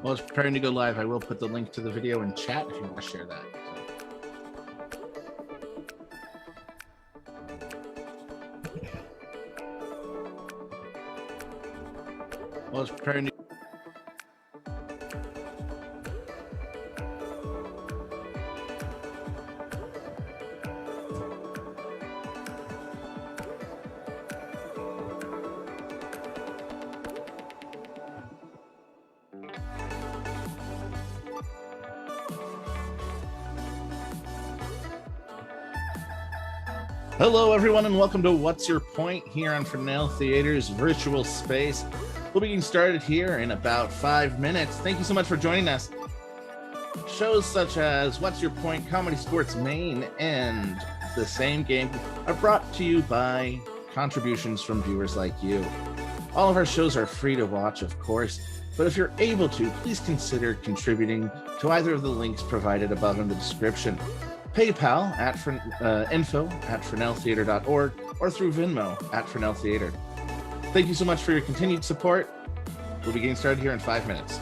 While it's preparing to go live, I will put the link to the video in chat if you want to share that. While it's preparing to Hello, everyone, and welcome to What's Your Point here on Fresnel Theater's virtual space. We'll be getting started here in about 5 minutes. Thank you so much for joining us. Shows such as What's Your Point, Comedy Sports Maine, and The Same Game are brought to you by contributions from viewers like you. All of our shows are free to watch, of course, but if you're able to, please consider contributing to either of the links provided above in the description. PayPal at info@fresneltheater.org or through Venmo at Fresnel Theater. Thank you so much for your continued support. We'll be getting started here in 5 minutes.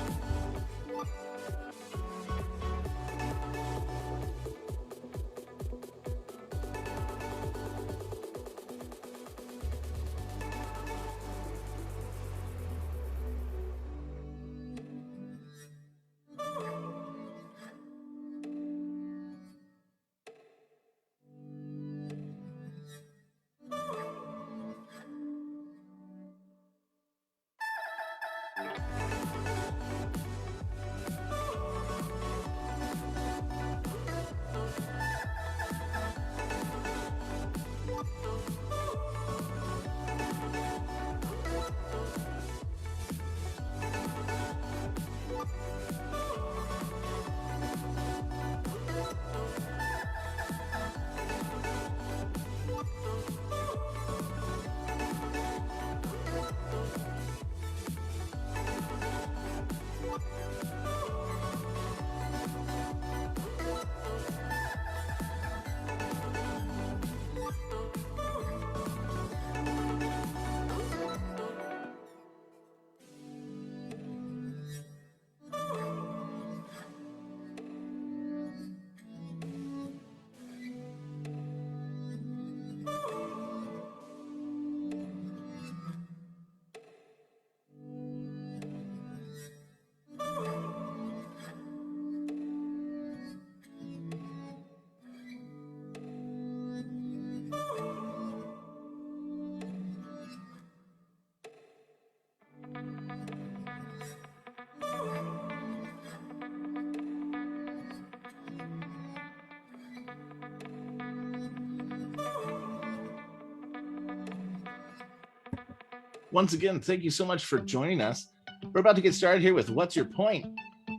Once again, thank you so much for joining us. We're about to get started here with What's Your Point?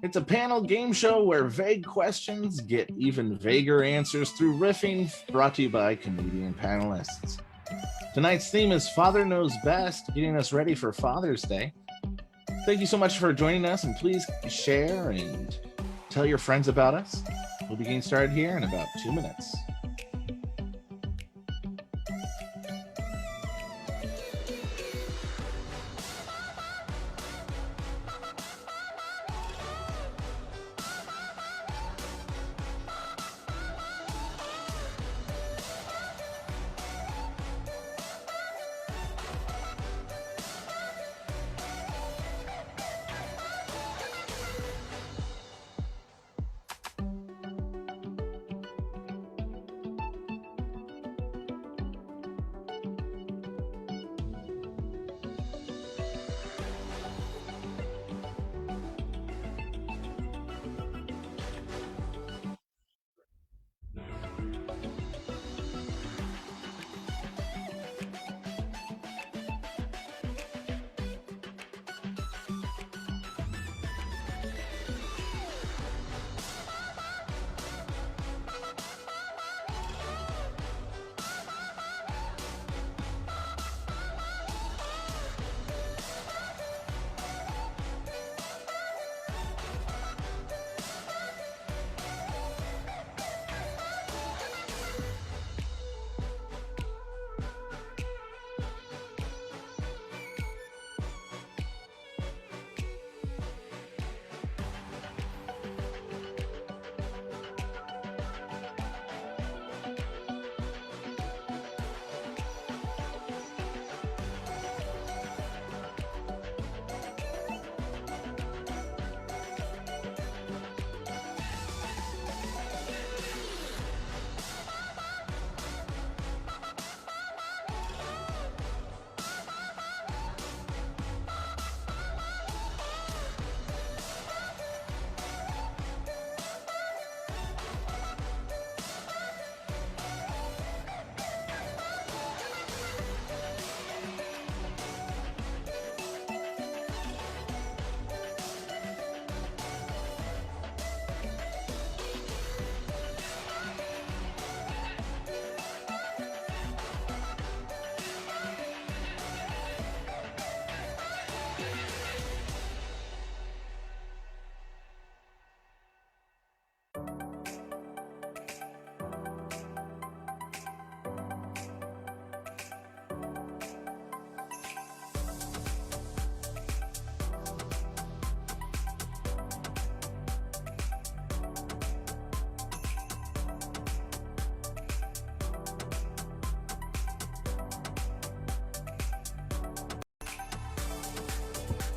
It's a panel game show where vague questions get even vaguer answers through riffing, brought to you by comedian panelists. Tonight's theme is Father Knows Best, getting us ready for Father's Day. Thank you so much for joining us, and please share and tell your friends about us. We'll be getting started here in about 2 minutes.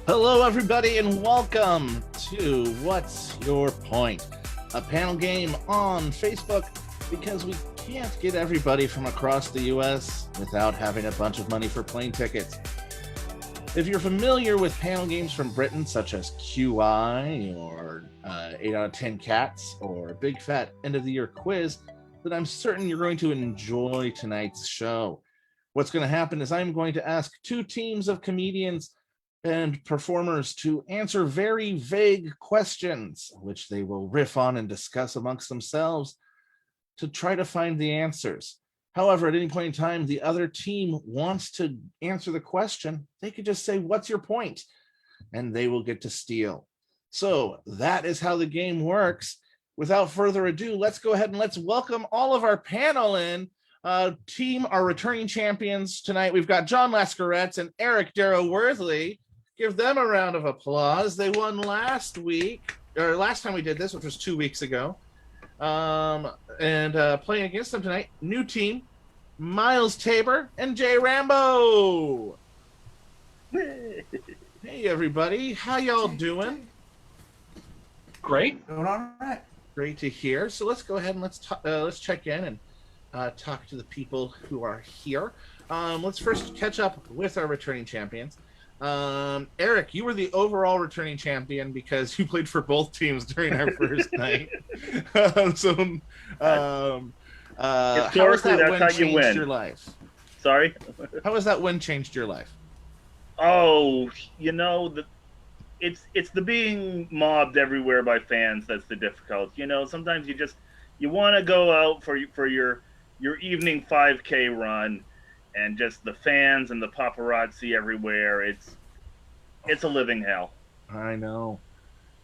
Hello, everybody, and welcome to What's Your Point, a panel game on Facebook because we can't get everybody from across the U.S. without having a bunch of money for plane tickets. If you're familiar with panel games from Britain, such as QI or 8 out of 10 Cats or Big Fat End of the Year Quiz, then I'm certain you're going to enjoy tonight's show. What's going to happen is I'm going to ask two teams of comedians and performers to answer very vague questions, which they will riff on and discuss amongst themselves to try to find the answers. However, at any point in time, the other team wants to answer the question, they could just say, "What's your point?" And they will get to steal. So that is how the game works. Without further ado, let's go ahead and let's welcome all of our panel in. Team, our returning champions tonight. We've got John Lascaretz and Eric Darrow Worthley. Give them a round of applause. They won last week, or last time we did this, which was 2 weeks ago. Playing against them tonight, new team, Miles Tabor and Jay Rambo. Hey, everybody. How y'all doing? Great. Doing all right. Great to hear. So let's go ahead and let's check in and talk to the people who are here. Let's first catch up with our returning champions. Eric, you were the overall returning champion because you played for both teams during our first night. Historically, how has that that's win how you changed win. your life? Sorry? How has that win changed your life? Oh, it's the being mobbed everywhere by fans that's the difficult. Sometimes you want to go out for your evening 5K run, and just the fans and the paparazzi everywhere. It's a living hell. I know.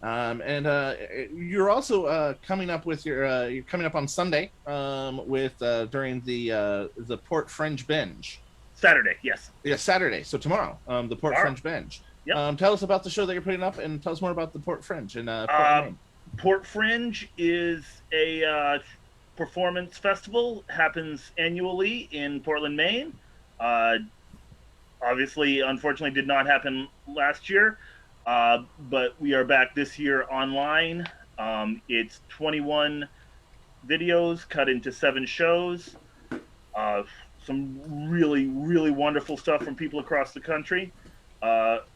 You're also coming up with you're coming up on Sunday with during the Port Fringe Binge. Saturday, yes. Yeah, Saturday. So tomorrow, the Port Fringe Binge. Yep. Tell us about the show that you're putting up, and tell us more about the Port Fringe and Portland, Maine. Port Fringe is a performance festival, happens annually in Portland, Maine. Obviously, unfortunately, did not happen last year, but we are back this year online. It's 21 videos cut into 7 shows. Some really, really wonderful stuff from people across the country.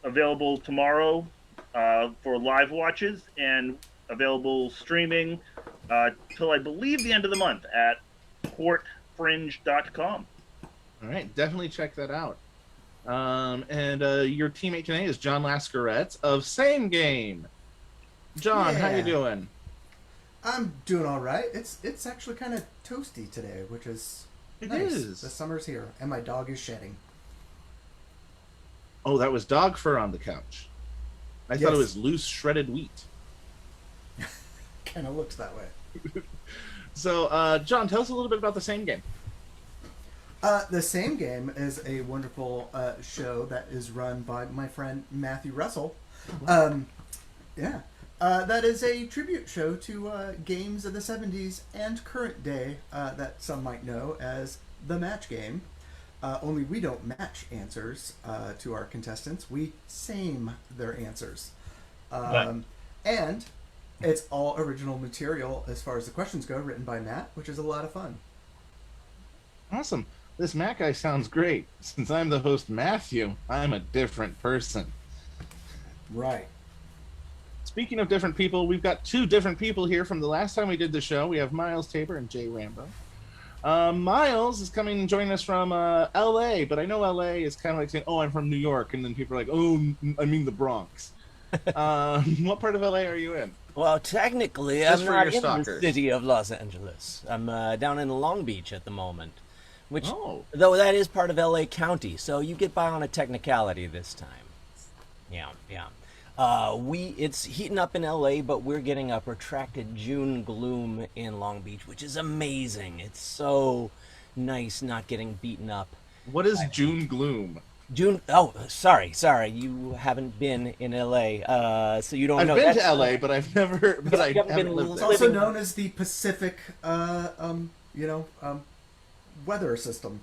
Available tomorrow for live watches, and available streaming till I believe the end of the month at portfringe.com. All right, definitely check that out. Your teammate tonight is John Lascaretz of Same Game. John, how you doing? I'm doing all right. It's actually kind of toasty today, which is nice. The summer's here, and my dog is shedding. Oh, that was dog fur on the couch. I thought it was loose shredded wheat. Kind of looks that way. So, John, tell us a little bit about the Same Game. The Same Game is a wonderful show that is run by my friend Matthew Russell. That is a tribute show to games of the 70s and current day that some might know as the Match Game. Only we don't match answers to our contestants. We same their answers. And it's all original material as far as the questions go, written by Matt, which is a lot of fun. Awesome. This Matt guy sounds great. Since I'm the host, Matthew, I'm a different person. Right. Speaking of different people, we've got 2 different people here from the last time we did the show. We have Miles Tabor and Jay Rambo. Miles is coming and joining us from LA, but I know LA is kind of like saying, "Oh, I'm from New York," and then people are like, "Oh, I mean the Bronx." What part of LA are you in? Well, technically, Just I'm for not your in stalkers. the city of Los Angeles. I'm down in Long Beach at the moment, which, Oh. though that is part of LA County, so you get by on a technicality this time. Yeah. It's heating up in LA, but we're getting a protracted June gloom in Long Beach, which is amazing. It's so nice not getting beaten up. What is June gloom? Sorry, you haven't been in LA, so you don't I've know. been to LA, but I've never. But I haven't haven't been lived It's there. also known as the Pacific, weather system.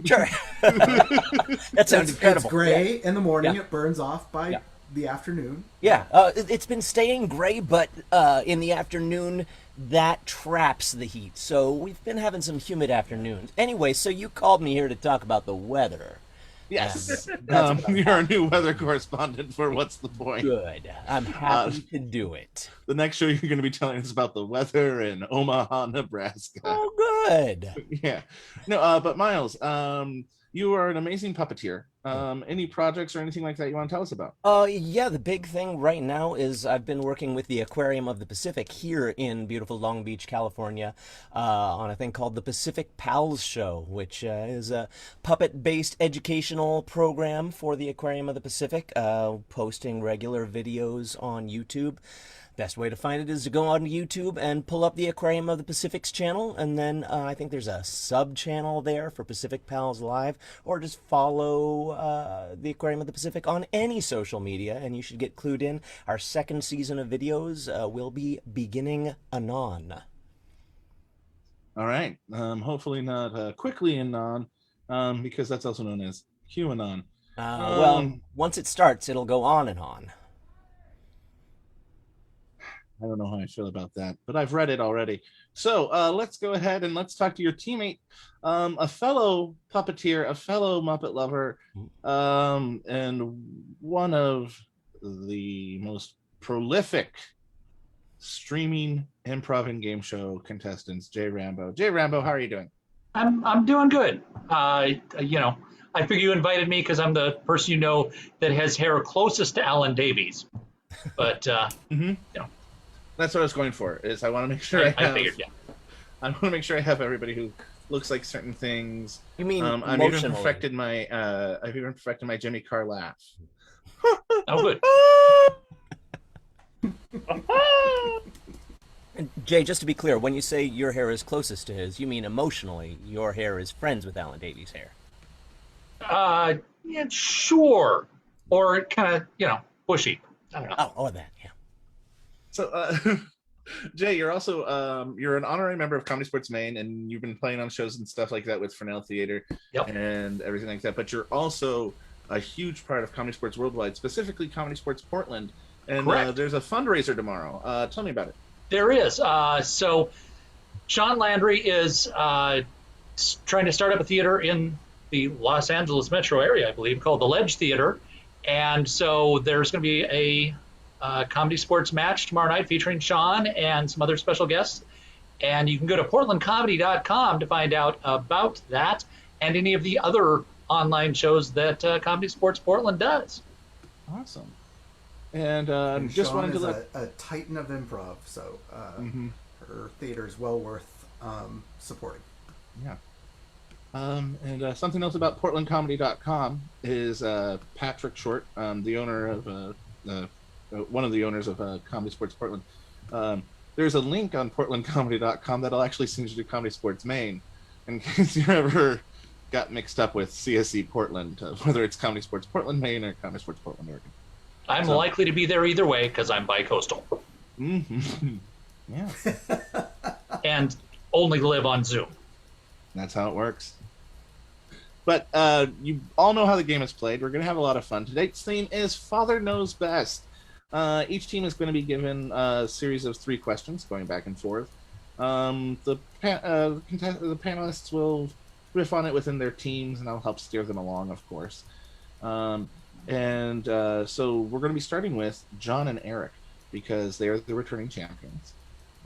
Sure. That sounds incredible. It's gray in the morning. Yeah. It burns off by Yeah. the afternoon. Yeah, it's been staying gray, but in the afternoon, that traps the heat. So we've been having some humid afternoons. Anyway, so you called me here to talk about the weather. Yes. That's what You're our new weather correspondent for What's the Point? Good. I'm happy to do it. The next show you're going to be telling us about the weather in Omaha, Nebraska. Oh, good. Yeah. No, but Miles, you are an amazing puppeteer. Any projects or anything like that you want to tell us about? Yeah, the big thing right now is I've been working with the Aquarium of the Pacific here in beautiful Long Beach, California, on a thing called the Pacific Pals Show, which is a puppet-based educational program for the Aquarium of the Pacific, posting regular videos on YouTube. Best way to find it is to go on YouTube and pull up the Aquarium of the Pacific's channel, and then I think there's a sub-channel there for Pacific Pals Live, or just follow the Aquarium of the Pacific on any social media, and you should get clued in. Our second season of videos will be beginning anon. All right. Hopefully not quickly anon, because that's also known as QAnon. Well, once it starts, it'll go on and on. I don't know how I feel about that, but I've read it already. So let's go ahead and let's talk to your teammate, a fellow puppeteer, a fellow Muppet lover, and one of the most prolific streaming improv and game show contestants, Jay Rambo. Jay Rambo, how are you doing? I'm doing good. I figure you invited me because I'm the person you know that has hair closest to Alan Davies. But That's what I was going for. Is I want to make sure I figured, yeah. I want to make sure I have everybody who looks like certain things. You mean I've even emotionally? perfected my Jimmy Carr laugh. Oh, good. And Jay, just to be clear, when you say your hair is closest to his, you mean emotionally your hair is friends with Alan Davies' hair. Yeah, sure. Or kind of, bushy. I don't know. Oh, that, yeah. So, Jay, you're also you're an honorary member of Comedy Sports Maine, and you've been playing on shows and stuff like that with Fresnel Theater and everything like that. But you're also a huge part of Comedy Sports Worldwide, specifically Comedy Sports Portland. And there's a fundraiser tomorrow. Tell me about it. There is. So Sean Landry is trying to start up a theater in the Los Angeles metro area, I believe, called the Ledge Theater. And so there's going to be a comedy sports match tomorrow night featuring Sean and some other special guests. And you can go to portlandcomedy.com to find out about that and any of the other online shows that Comedy Sports Portland does. Awesome. And just Sean wanted to is let a titan of improv, so her theater is well worth supporting. Yeah. And something else about portlandcomedy.com is Patrick Short, the owner of one of the owners of Comedy Sports Portland. There's a link on portlandcomedy.com that'll actually send you to Comedy Sports Maine, in case you ever got mixed up with CSE Portland, whether it's Comedy Sports Portland, Maine, or Comedy Sports Portland, Oregon. I'm likely to be there either way because I'm bi-coastal. Mm-hmm. Yeah. And only live on Zoom. That's how it works. But you all know how the game is played. We're going to have a lot of fun. Today's theme is Father Knows Best. Each team is going to be given a series of 3 questions going back and forth. The panelists will riff on it within their teams, and I'll help steer them along, of course. So we're going to be starting with John and Eric, because they are the returning champions.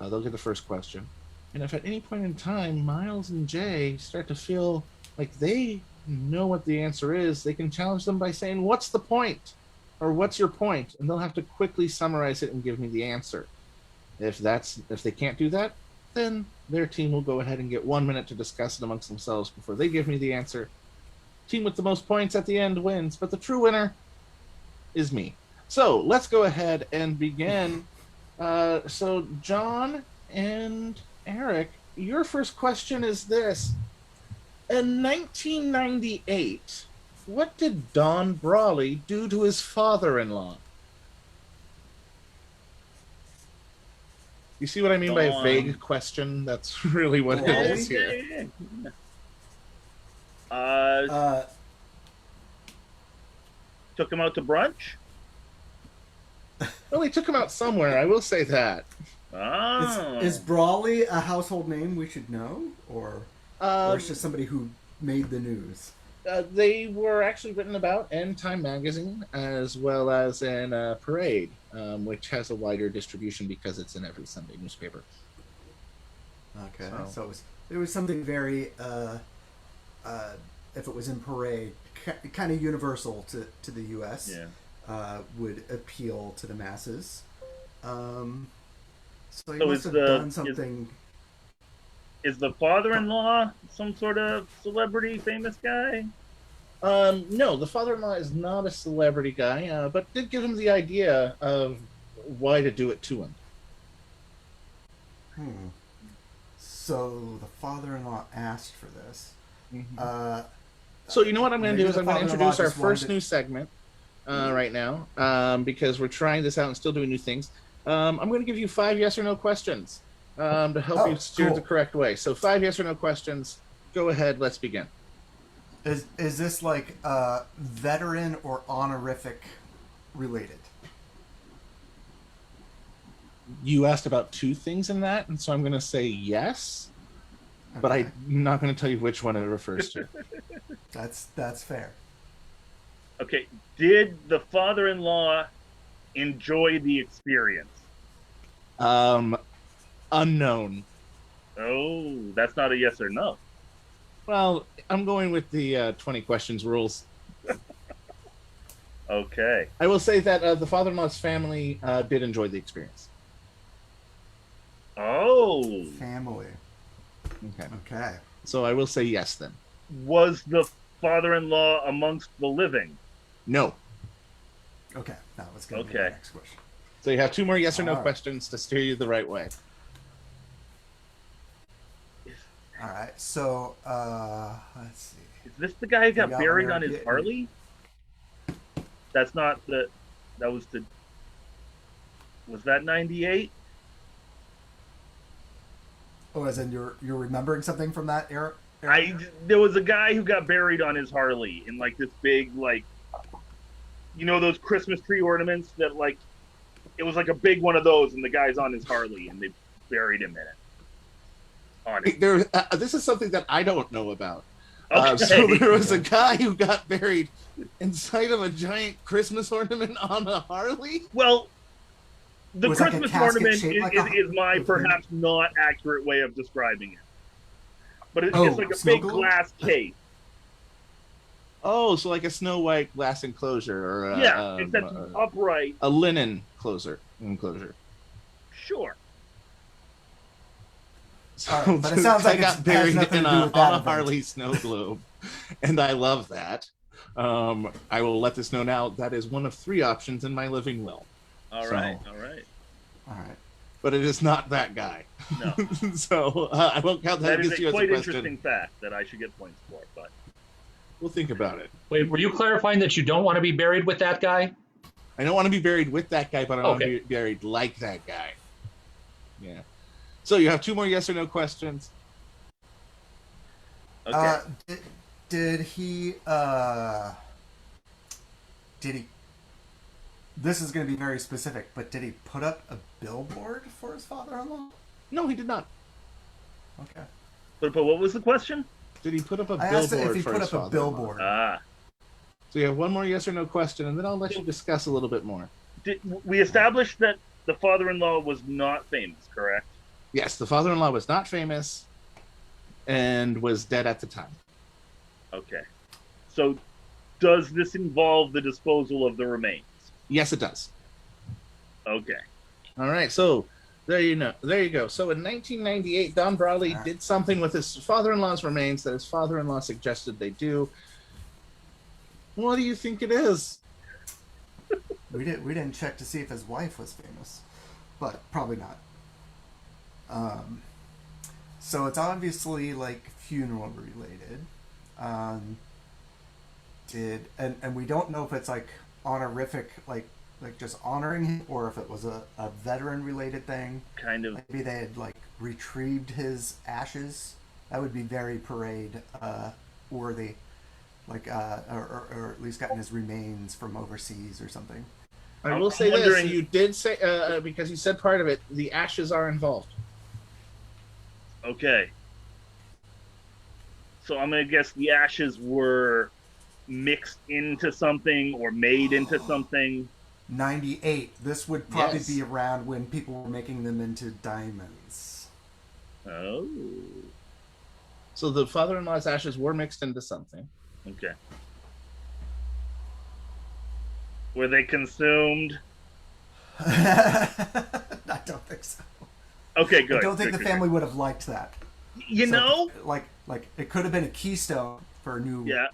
They'll get the first question. And if at any point in time Miles and Jay start to feel like they know what the answer is, they can challenge them by saying, "What's the point?" or "What's your point?" And they'll have to quickly summarize it and give me the answer. If they can't do that, then their team will go ahead and get 1 minute to discuss it amongst themselves before they give me the answer. Team with the most points at the end wins, but the true winner is me. So let's go ahead and begin. So John and Eric, your first question is this. In 1998, what did Don Brawley do to his father-in-law? You see what I mean by a vague question? That's really what it is here. Uh, Took him out to brunch. Well, he took him out somewhere. I will say that. Oh, is Brawley a household name we should know, or it's just somebody who made the news? They were actually written about in Time magazine as well as in Parade, which has a wider distribution because it's in every Sunday newspaper. Okay, so it was something very, if it was in Parade, kind of universal to the U.S. yeah. Would appeal to the masses. So he So must have done something. Is the father-in-law some sort of celebrity, famous guy? No, the father-in-law is not a celebrity guy, but did give him the idea of why to do it to him. So the father-in-law asked for this. So you know what I'm going to do is the I'm going to father-in-law introduce our just wanted first to- new segment right now because we're trying this out and still doing new things. I'm going to give you 5 yes or no questions to help you steer cool. the correct way. So 5 yes or no questions. Go ahead. Let's begin. Is this like veteran or honorific related? You asked about 2 things in that, and so I'm going to say yes, but Okay. I'm not going to tell you which one it refers to. That's fair. Okay. Did the father-in-law enjoy the experience? Unknown. Oh, that's not a yes or no. Well, I'm going with the 20 questions rules. Okay. I will say that the father-in-law's family did enjoy the experience. Oh, Family. Okay. Okay. So I will say yes then. was the father-in-law amongst the living? No. Okay. That was going to be Okay. the next question. So you have 2 more yes or no All right. questions to steer you the right way. All right. So let's see. Is this the guy who got got buried one on his there. Harley? That's not the. That was the. Was that 98? Oh, as in you're remembering something from that era? There was a guy who got buried on his Harley in like this big like. You know those Christmas tree ornaments that like. It was like a big one of those, and the guy's on his Harley, and they buried him in it. On it. There, this is something that I don't know about. Okay. So there was a guy who got buried inside of a giant Christmas ornament on a Harley. Well, the Was like a Christmas casket ornament shaped like is a- my okay. perhaps not accurate way of describing it. But it's Oh, like a snow big globe? glass case. Oh, so like a Snow White glass enclosure, or Yeah, except upright. a linen enclosure. Sure. So All right, but it this sounds guy like got it has buried nothing in to do on with that a event. Harley snow globe, and I love that. I will let this know now. That is one of 3 options in my living will. All So- right. All right. All right. But it is not that guy. No, So I won't count that, that is against you a as a quite question. interesting fact that I should get points for. But We'll think about it. Wait, were you clarifying that you don't want to be buried with that guy? I don't want to be buried with that guy, but I want to Okay. be buried like that guy. Yeah. So you have 2 more yes or no questions. okay. Did he? This is going to be very specific, but did he put up a billboard for his father-in-law? No, he did not. Okay. But what was the question? Did he put up a I asked billboard if he for put his up a father-in-law? billboard. Ah. So you have 1 more yes or no question, and then I'll let you discuss a little bit more. We established that the father-in-law was not famous, correct? Yes, the father-in-law was not famous and was dead at the time. Okay. So, does this involve the disposal of the remains? Yes, it does. Okay. All right, so there you go. So in 1998, Don Brawley did something with his father-in-law's remains that his father-in-law suggested they do. What do you think it is? We didn't check to see if his wife was famous, but probably not. So it's obviously like funeral related. And we don't know if it's like honorific, like just honoring him, or if it was a veteran related thing. Kind of. Maybe they had like retrieved his ashes. That would be very Parade worthy, like or at least gotten his remains from overseas or something. I will I'm say this: wondering- you did say because you said part of it. The ashes are involved. Okay. So I'm gonna guess the ashes were mixed into something or made into something. 98. This would probably Yes. be around when people were making them into diamonds. Oh. So the father-in-law's ashes were mixed into something. Okay. Were they consumed? I don't think so. Okay, good. I don't think Good, the good, family would have liked that. good. You So, know? like it could have been a keystone for a new Yeah.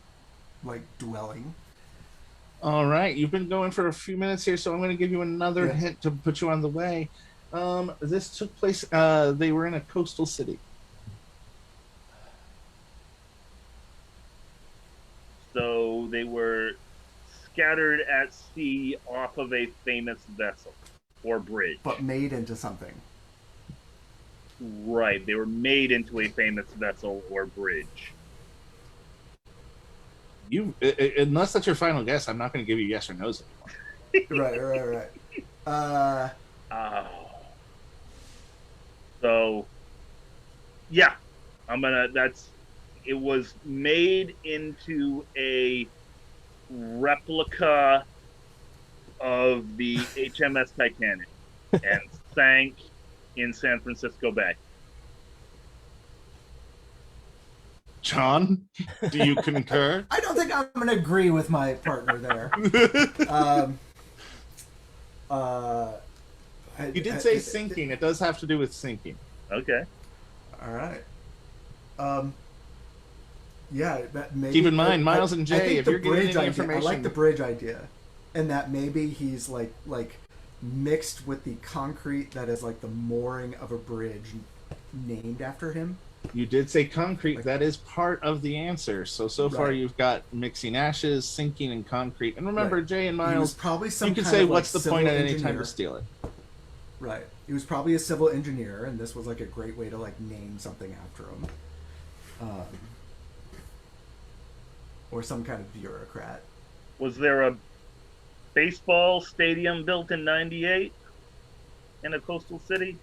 like dwelling. All right, you've been going for a few minutes here, so I'm going to give you another Yeah. hint to put you on the way. This took place. They were in a coastal city. So they were scattered at sea off of a famous vessel or bridge. But made into something. Right. They were made into a famous vessel or bridge. Unless that's your final guess, I'm not going to give you yes or no's anymore. Right. Oh. So, yeah, it was made into a replica of the HMS Titanic and sank in San Francisco Bay. John, do you concur? I don't think I'm going to agree with my partner there. You did say sinking. It does have to do with sinking. Okay. All right. Yeah, that maybe. Keep in mind, I- Miles and I Jay, think if the you're getting bridge any idea, I like information- the bridge idea, and that maybe he's like mixed with the concrete that is like the mooring of a bridge named after him. You did say concrete. That is part of the answer. So far Right. you've got mixing ashes, sinking, and concrete. And remember, Right. Jay and He was Miles, probably some you can kind say of, like, what's the civil point at any time engineer. to steal it. Right. He was probably a civil engineer, and this was like a great way to like name something after him. Or some kind of bureaucrat. Was there a baseball stadium built in '98 in a coastal city?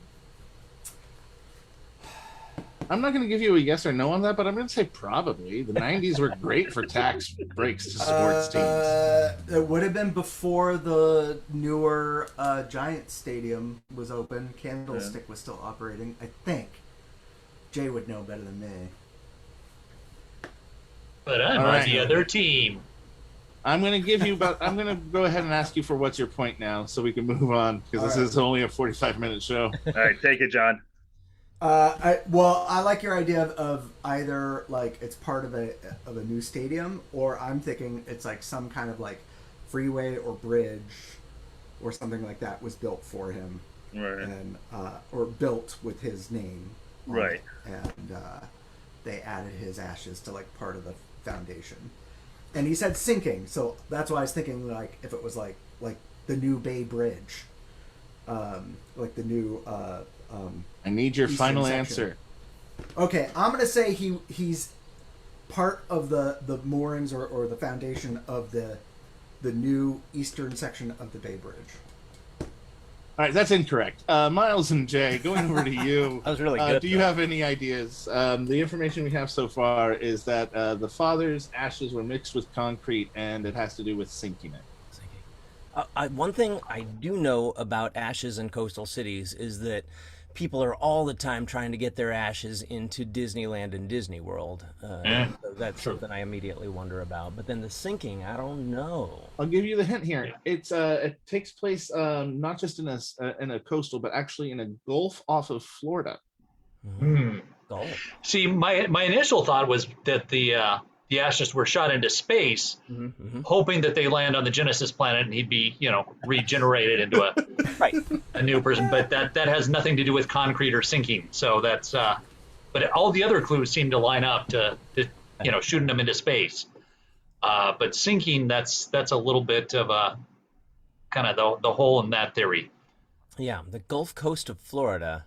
I'm not going to give you a yes or no on that, but I'm going to say probably. The 90s were great for tax breaks to sports teams. It would have been before the newer Giant Stadium was open. Candlestick was still operating, I think. Jay would know better than me. But I'm All on right. the other team. I'm going to give you about. I'm going to go ahead and ask you for what's your point now, so we can move on because this All right. is only a 45-minute show. All right, take it, John. I like your idea of either like it's part of a new stadium, or I'm thinking it's like some kind of like freeway or bridge or something like that was built for him, Right. and or built with his name, on Right. it, and they added his ashes to like part of the foundation. And he said sinking, so that's why I was thinking like if it was like the new Bay Bridge, like the new. I need your Eastern final section. answer. Okay, I'm gonna say he's part of the moorings or the foundation of the new eastern section of the Bay Bridge. All right, that's incorrect. Miles and Jay, going over to you. That was really good, Do you though. have any ideas? The information we have so far is that the father's ashes were mixed with concrete, and it has to do with sinking it. One thing I do know about ashes in coastal cities is that people are all the time trying to get their ashes into Disneyland and Disney World. So that's something I immediately wonder about. But then the sinking, I don't know. I'll give you the hint here. It's it takes place not just in a coastal, but actually in a gulf off of Florida. Oh. See, my initial thought was that the ashes were shot into space, hoping that they land on the Genesis planet and he'd be, regenerated into Right. a new person. But that has nothing to do with concrete or sinking. So that's, but all the other clues seem to line up to shooting them into space. But sinking, that's a little bit of a kind of the hole in that theory. Yeah, the Gulf Coast of Florida.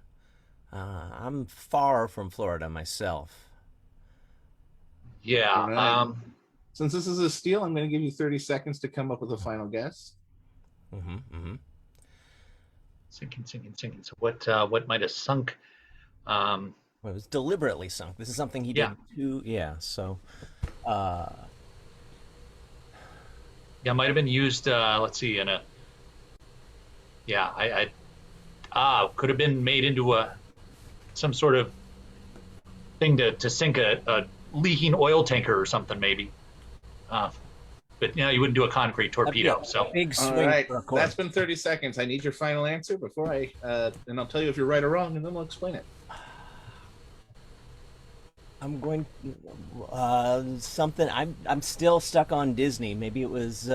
I'm far from Florida myself. Yeah. All right. Since this is a steal, I'm going to give you 30 seconds to come up with a final guess. Sinking. So what might have sunk? Well, it was deliberately sunk. This is something he did too. Yeah. So, Yeah, might have been used. Let's see, in a. Yeah, could have been made into some sort of thing to sink a leaking oil tanker or something, maybe. But you wouldn't do a concrete torpedo. So big swing. All right, for a course. that's been 30 seconds. I need your final answer before and I'll tell you if you're right or wrong, and then we'll explain it. I'm going something. I'm still stuck on Disney. Maybe it was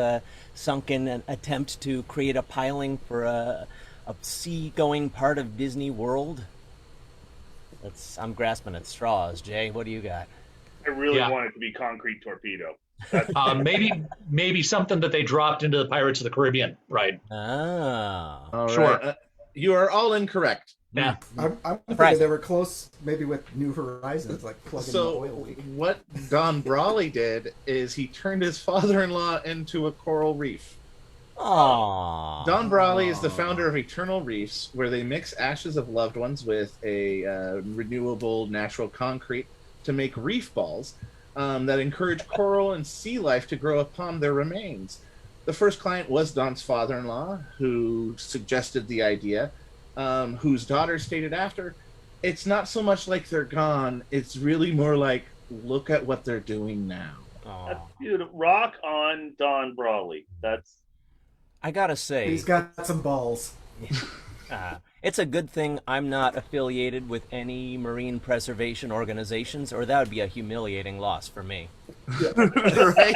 sunk in an attempt to create a piling for a sea-going part of Disney World. I'm grasping at straws. Jay, what do you got? I really want it to be concrete torpedo. maybe something that they dropped into the Pirates of the Caribbean, right? Ah, All Sure. right. You are all incorrect. Yeah. I'm thinking Surprise. they were close, maybe with New Horizons, like plugging So the oil leak. what Don Brawley did is he turned his father-in-law into a coral reef. Aww. Don Brawley is the founder of Eternal Reefs, where they mix ashes of loved ones with a renewable natural concrete to make reef balls that encourage coral and sea life to grow upon their remains. The first client was Don's father-in-law, who suggested the idea, whose daughter stated after, "It's not so much like they're gone, it's really more like, look at what they're doing now." That's beautiful. Rock on Don Brawley. That's I gotta say, He's got some balls. it's a good thing I'm not affiliated with any marine preservation organizations, or that would be a humiliating loss for me. Right?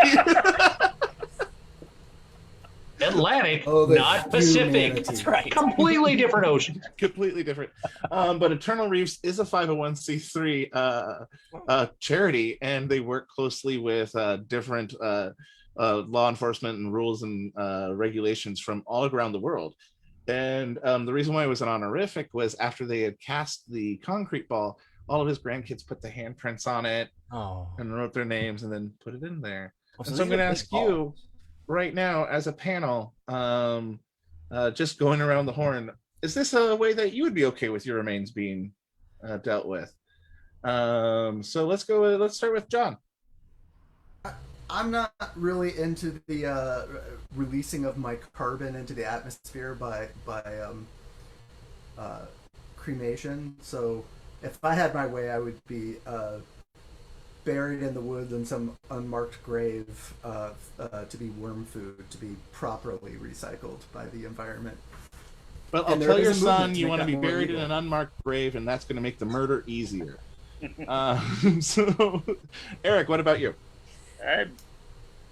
Atlantic, Oh, the not Pacific. humanity. That's right. Completely different ocean. Completely different. But Eternal Reefs is a 501c3 charity, and they work closely with different law enforcement and rules and regulations from all around the world. And the reason why it was an honorific was after they had cast the concrete ball, all of his grandkids put the handprints on it Oh. and wrote their names and then put it in there. So And so I'm going to ask you right now, as a panel, just going around the horn, is this a way that you would be okay with your remains being dealt with? So let's start with John. I'm not really into the releasing of my carbon into the atmosphere by cremation. So if I had my way, I would be buried in the woods in some unmarked grave to be worm food, to be properly recycled by the environment. Well, I'll And there tell is your a movement son to you make want to that be more buried in legal. an unmarked grave, and that's going to make the murder easier. So, Eric, what about you? that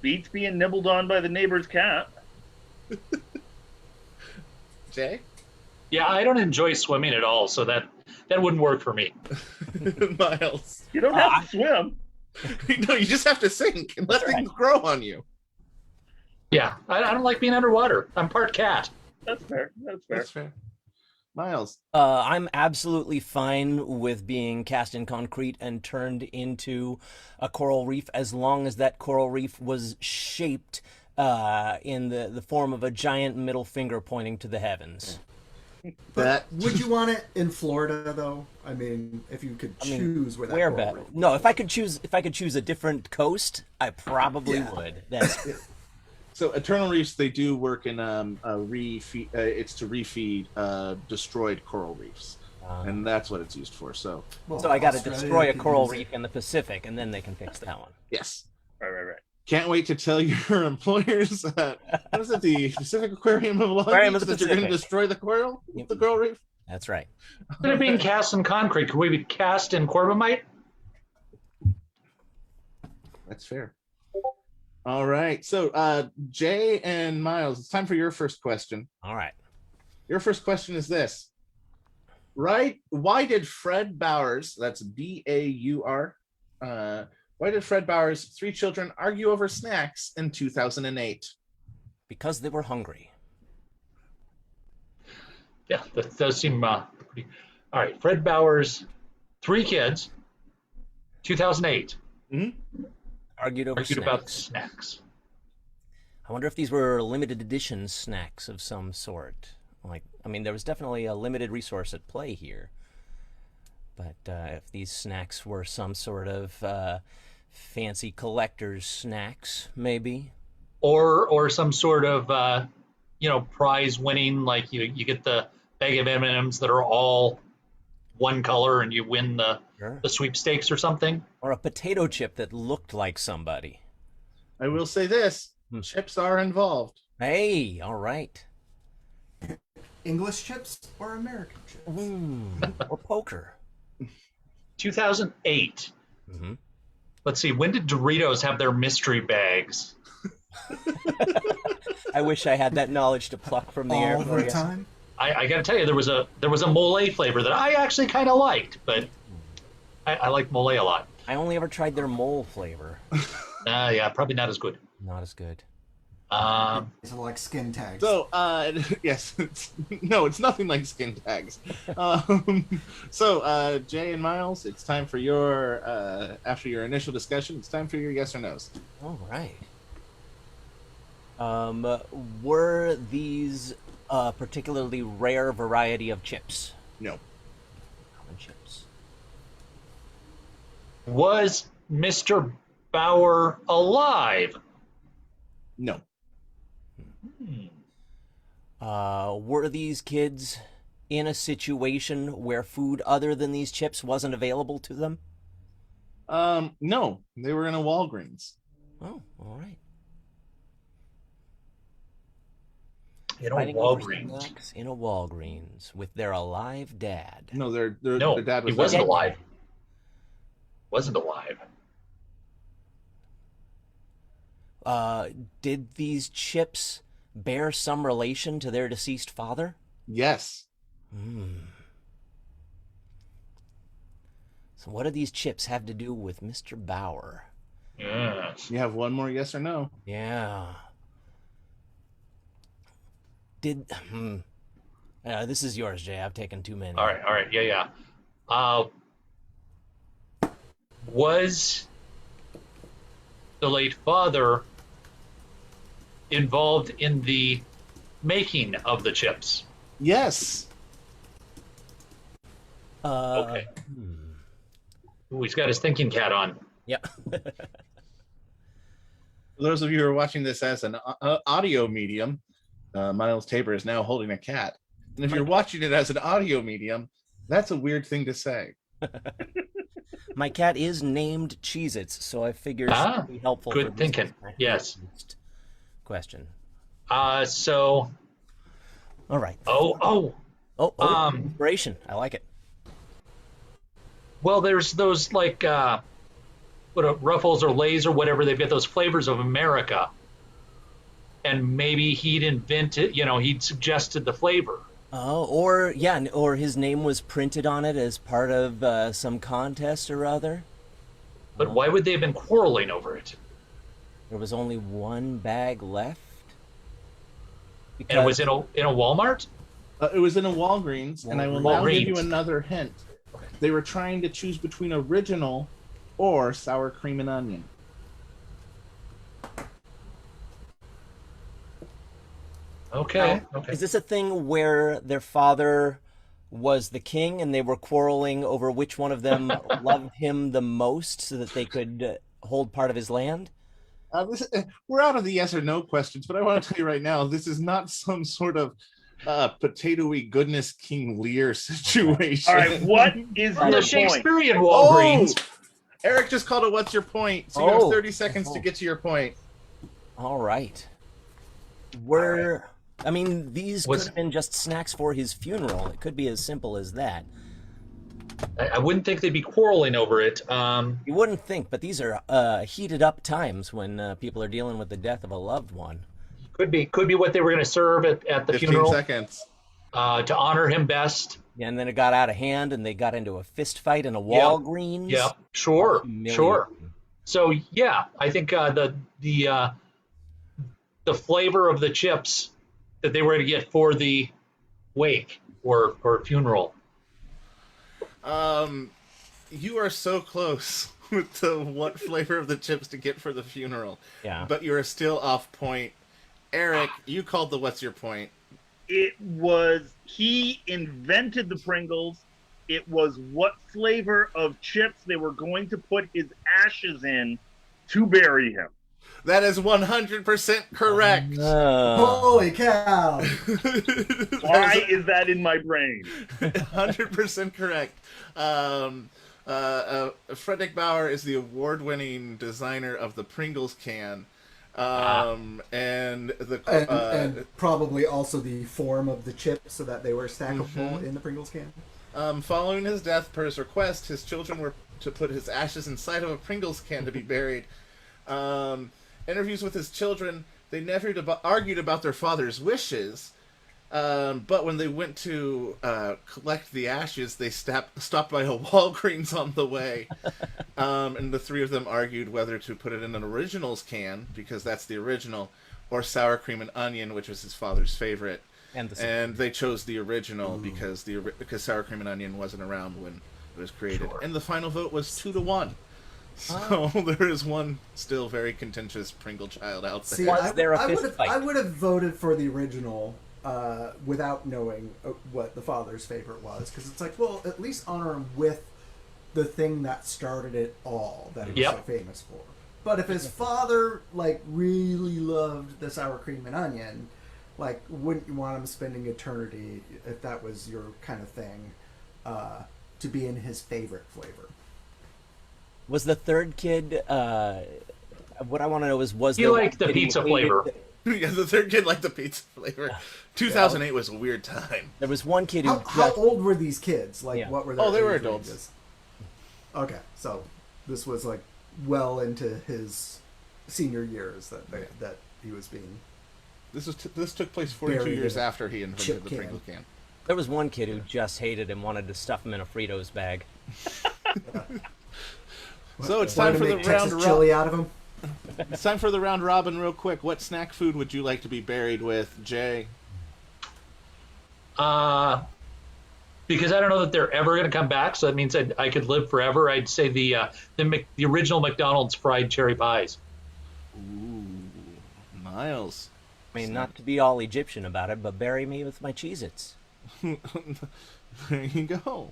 beats being nibbled on by the neighbor's cat. Jay? Yeah, I don't enjoy swimming at all, so that wouldn't work for me. Miles? You don't have to swim. No, you just have to sink and let things grow on you. Yeah, I don't like being underwater. I'm part cat. That's fair. That's fair. That's fair. Miles? I'm absolutely fine with being cast in concrete and turned into a coral reef, as long as that coral reef was shaped in the form of a giant middle finger pointing to the heavens. But would you want it in Florida, though? I mean, if you could choose where that Where coral better? reef- No, if I could choose a different coast, I probably Yeah. would. That's So Eternal Reefs, they do work in a refeed. It's to refeed destroyed coral reefs, and that's what it's used for. So Well, so I got to Australia destroy a could coral use it. reef in the Pacific, and then they can fix that one. yes, Right. can't wait to tell your employers that what is it, the Pacific Aquarium of Long Aquarium Beach, of the that you're going to Pacific. destroy the coral, Yep. the coral reef. That's right. Instead of being cast in concrete, could we be cast in corbamite? That's fair. All right, so Jay and Miles, it's time for your first question. All right. Your first question is this. Right? Why did Fred Bowers, that's B-A-U-R, why did Fred Bowers' three children argue over snacks in 2008? Because they were hungry. Yeah, that does seem pretty. All right, Fred Bowers, 3 kids, 2008. Argued over Argued about snacks. snacks. I wonder if these were limited edition snacks of some sort. There was definitely a limited resource at play here. But if these snacks were some sort of fancy collector's snacks, maybe. Or some sort of prize winning, like you get the bag of M&Ms that are all one color and you win the sweepstakes or something. Or a potato chip that looked like somebody. I will say this: chips are involved. Hey, all right. English chips or American chips? Or poker. 2008. Let's see, when did Doritos have their mystery bags? I wish I had that knowledge to pluck from the air All for the you. time. I got to tell you, there was a mole flavor that I actually kind of liked, but I like mole a lot. I only ever tried their mole flavor. Yeah, probably not as good. Not as good. It's like skin tags. So, yes, it's nothing like skin tags. So, Jay and Miles, it's time for your, after your initial discussion, it's time for your yes or no's. All right. Were these a particularly rare variety of chips? No. Common chips. Was Mr. Bauer alive? No. Were these kids in a situation where food other than these chips wasn't available to them? No, they were in a Walgreens. Oh, all right. In a Fighting over Walgreens. snacks in a Walgreens with their alive dad. No, their No, dad was he wasn't dead. alive. Wasn't alive. Did these chips bear some relation to their deceased father? Yes. So what do these chips have to do with Mr. Bauer? Yes. You have one more yes or no. Yeah. This is yours, Jay. I've taken too many. All right, yeah. Was the late father involved in the making of the chips? Yes. Okay. Ooh, he's got his thinking cap on. Yep. For those of you who are watching this as an audio medium, Miles Tabor is now holding a cat. And if you're watching it as an audio medium, that's a weird thing to say. My cat is named Cheez-Its, so I figured it would be helpful. Good for this thinking. Yes. Question. So. All right. Oh. Inspiration. I like it. Well, there's those like Ruffles or Lay's or whatever. They've got those flavors of America, and maybe he'd invented. He'd suggested the flavor. Oh, or his name was printed on it as part of some contest or other. But why would they have been quarreling over it? There was only one bag left. And it was in a Walmart? It was in a Walgreens, and I will now give you Walgreens. another hint. They were trying to choose between original or sour cream and onion. Okay. Is this a thing where their father was the king and they were quarreling over which one of them loved him the most so that they could hold part of his land? We're out of the yes or no questions, but I want to tell you right now, this is not some sort of potato-y goodness King Lear situation. All right, what is The your point? Shakespearean Walgreens. Eric just called it what's your point, so you have 30 seconds to get to your point. All right. These could have been just snacks for his funeral. It could be as simple as that. I wouldn't think they'd be quarreling over it. You wouldn't think, but these are heated up times when people are dealing with the death of a loved one. Could be what they were going to serve at the 15 funeral seconds. to honor him best. Yeah, and then it got out of hand, and they got into a fist fight in a Walgreens. Yeah, sure. Humiliating. So yeah, I think the flavor of the chips that they were going to get for the wake or funeral. You are so close. with the what flavor of the chips to get for the funeral. Yeah. But you are still off point. Eric, you called the what's your point? It was he invented the Pringles. It was what flavor of chips they were going to put his ashes in to bury him. That is 100% correct. Holy cow! Why is that in my brain? 100% correct. Frederick Bauer is the award-winning designer of the Pringles can. And probably also the form of the chips so that they were stackable in the Pringles can. Following his death, per his request, his children were to put his ashes inside of a Pringles can to be buried. Interviews with his children, they never argued about their father's wishes, but when they went to collect the ashes, they stopped by a Walgreens on the way, and the three of them argued whether to put it in an Originals can, because that's the original, or sour cream and onion, which was his father's favorite. And they chose the original because sour cream and onion wasn't around when it was created. Sure. And the final vote was 2-1. So there is one still very contentious Pringle child out there. See, Was there a fist fight? I would have voted for the original without knowing what the father's favorite was, because it's like, well, at least honor him with the thing that started it all that he was so famous for. But if his father like really loved the sour cream and onion, like, wouldn't you want him spending eternity, if that was your kind of thing, to be in his favorite flavor? Was the third kid? What I want to know is, was He there liked the one kid who pizza hated flavor. Yeah, the third kid liked the pizza flavor. 2008 was a weird time. There was one kid who. How old were these kids? Like, Yeah. what were their Oh, they were age adults. ranges? Okay, so this was like well into his senior years that he was being. This took place 42 Buried years in a after he invented chip the can. Pringle can. There was one kid who just hated him, wanted to stuff him in a Fritos bag. So it's Wanted time to for the make round Texas robin. chili out of him. It's time for the round robin, real quick. What snack food would you like to be buried with, Jay? Because I don't know that they're ever going to come back, so that means I could live forever. I'd say the original McDonald's fried cherry pies. Ooh, Miles. I mean, not to be all Egyptian about it, but bury me with my Cheez-Its. There you go.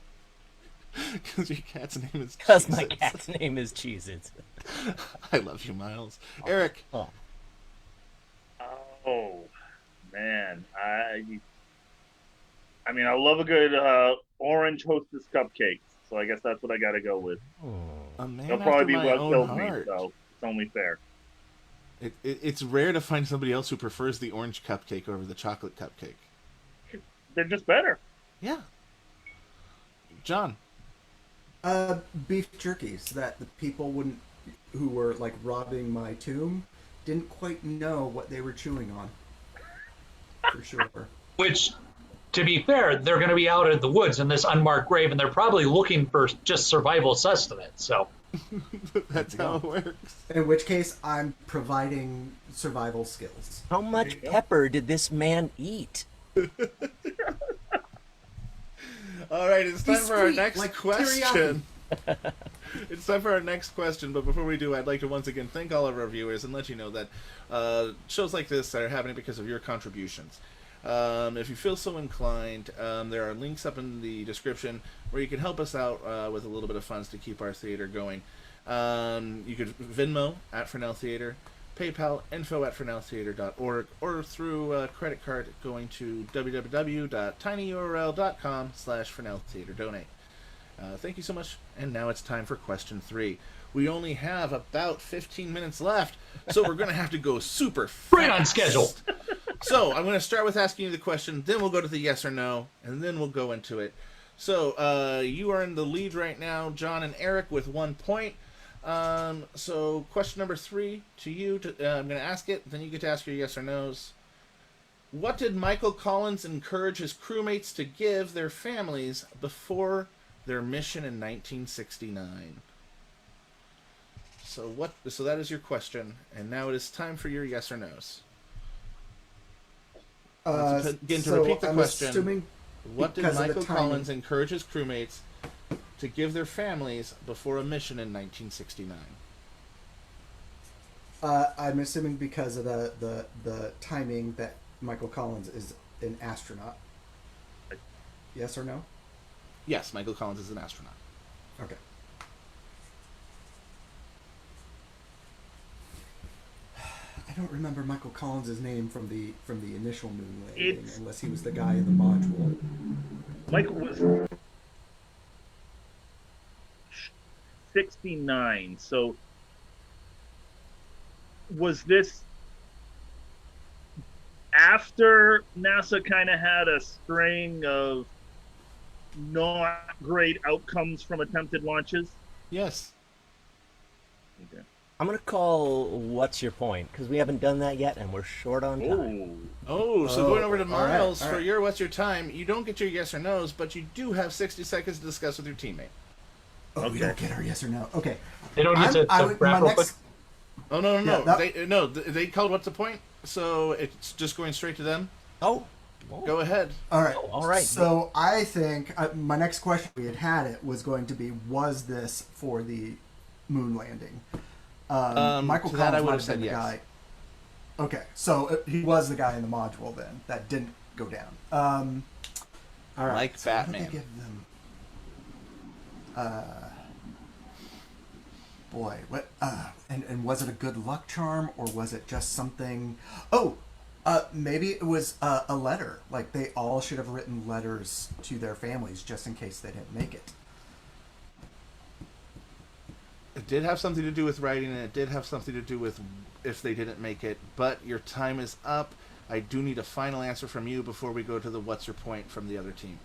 Because your cat's name is Because my Cheez-Its. cat's name is Cheez-Its. I love you, Miles. Eric. Oh. Oh, man. I mean, I love a good orange Hostess cupcake, so I guess that's what I got to go with. A man They'll after probably be my what own kills me, heart. so it's only fair. It's rare to find somebody else who prefers the orange cupcake over the chocolate cupcake. They're just better. Yeah. John. Beef jerkies that the people who were like robbing my tomb didn't quite know what they were chewing on. For sure. Which, to be fair, they're going to be out in the woods in this unmarked grave, and they're probably looking for just survival sustenance. So That's how it works. In which case, I'm providing survival skills. How much pepper did this man eat? All right, it's time He's for our sweet, next like question. It's time for our next question, but before we do, I'd like to once again thank all of our viewers and let you know that shows like this are happening because of your contributions. If you feel so inclined, there are links up in the description where you can help us out with a little bit of funds to keep our theater going. You could Venmo at Fresnel Theater, PayPal info@FresnelTheater.org, or through a credit card going to www.tinyurl.com/FresnelTheaterDonate. Thank you so much, and now it's time for question 3. We only have about 15 minutes left, so we're going to have to go super fast. right on schedule. So I'm going to start with asking you the question, then we'll go to the yes or no, and then we'll go into it. So you are in the lead right now, John and Eric, with 1 point. So question number 3 to you. I'm going to ask it, then you get to ask your yes or no's. What did Michael Collins encourage his crewmates to give their families before their mission in 1969? So that is your question, and now it is time for your yes or no's. Again, to repeat the I'm question, assuming what did because of the Michael timing- Collins encourage his crewmates to give their families before a mission in 1969? I'm assuming because of the timing that Michael Collins is an astronaut. Yes or no? Yes, Michael Collins is an astronaut. Okay. I don't remember Michael Collins' name from the initial moon landing, It's- unless he was the guy in the module. Michael was 69. So was this after NASA kind of had a string of not great outcomes from attempted launches? Yes. Okay. I'm gonna call What's Your Point? Because we haven't done that yet, and we're short on time. Oh, So going over to all right, Miles all for right. your What's Your Time, you don't get your yes or no's, but you do have 60 seconds to discuss with your teammate. Oh, we Okay. don't get our yes or no. Okay. They don't need to my wrap real quick. next. Oh, no. Yeah, They called What's the Point, so it's just going straight to them. Oh, Go ahead. All right. all right. So I think my next question, we had it, was going to be, was this for the moon landing? Michael to Collins that I might would have have said been the yes. guy. Okay, so he was the guy in the module then that didn't go down. All right. Like so what did Batman. they give them? Boy, what? And was it a good luck charm, or was it just something? Oh, maybe it was a letter. Like they all should have written letters to their families just in case they didn't make it. It did have something to do with writing, and it did have something to do with if they didn't make it. But your time is up. I do need a final answer from you before we go to the What's Your Point from the other team.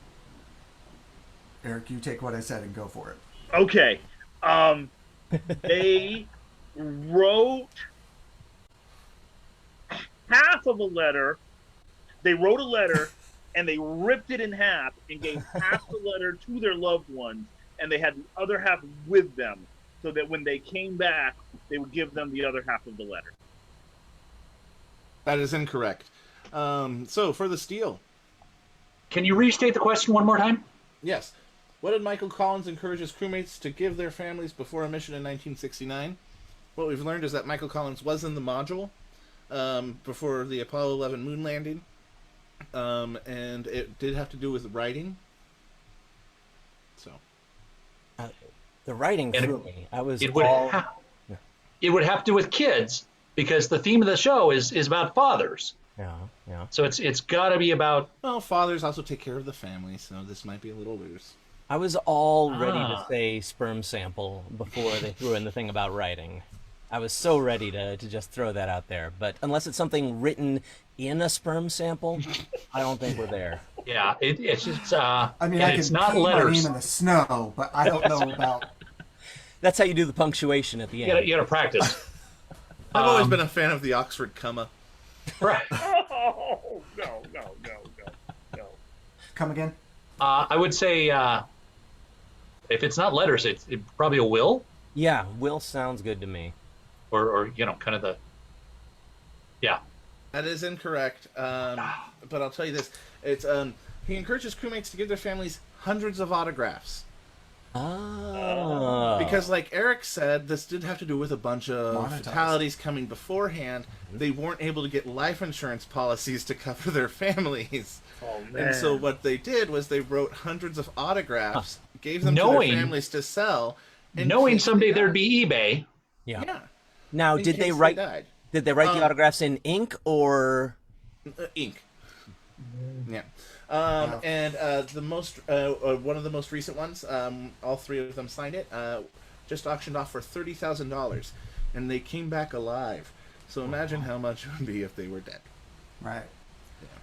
Eric, you take what I said and go for it. Okay. They wrote half of a letter. They wrote a letter and they ripped it in half and gave half the letter to their loved ones, and they had the other half with them so that when they came back, they would give them the other half of the letter. That is incorrect. So for the steal, Can you restate the question one more time? yes. What did Michael Collins encourage his crewmates to give their families before a mission in 1969? What we've learned is that Michael Collins was in the module before the Apollo 11 moon landing, and it did have to do with writing. So the writing And threw me. I was It would all. it would have to do with kids because the theme of the show is about fathers. Yeah. So it's got to be about well, fathers also take care of the family, so this might be a little loose. I was all ready to Ah. say sperm sample before they threw in the thing about writing. I was so ready to just throw that out there. But unless it's something written in a sperm sample, I don't think we're there. yeah. It's just I mean, and I it's can not paint my letters. name in the snow, but I don't know about. That's how you do the punctuation at the end. You gotta practice. I've always been a fan of the Oxford comma. Right. Oh, no. Come again? I would say if it's not letters, it's probably a will Yeah, Will sounds good to me. or kind of the yeah. That is incorrect. But I'll tell you this: it's he encourages crewmates to give their families hundreds of autographs. Oh. Because, like Eric said, this did have to do with a bunch of Monetized. fatalities coming beforehand. They weren't able to get life insurance policies to cover their families. Oh, man. And so what they did was they wrote hundreds of autographs, gave them to Knowing- their families to sell. in Knowing case someday they there'd died. be eBay. Yeah. Yeah. Now, in did they case write? died. Did they write the autographs in ink or? Ink. Yeah. And the most one of the most recent ones, all three of them signed it. Just auctioned off for $30,000, and they came back alive. So imagine how much it would be if they were dead. Right.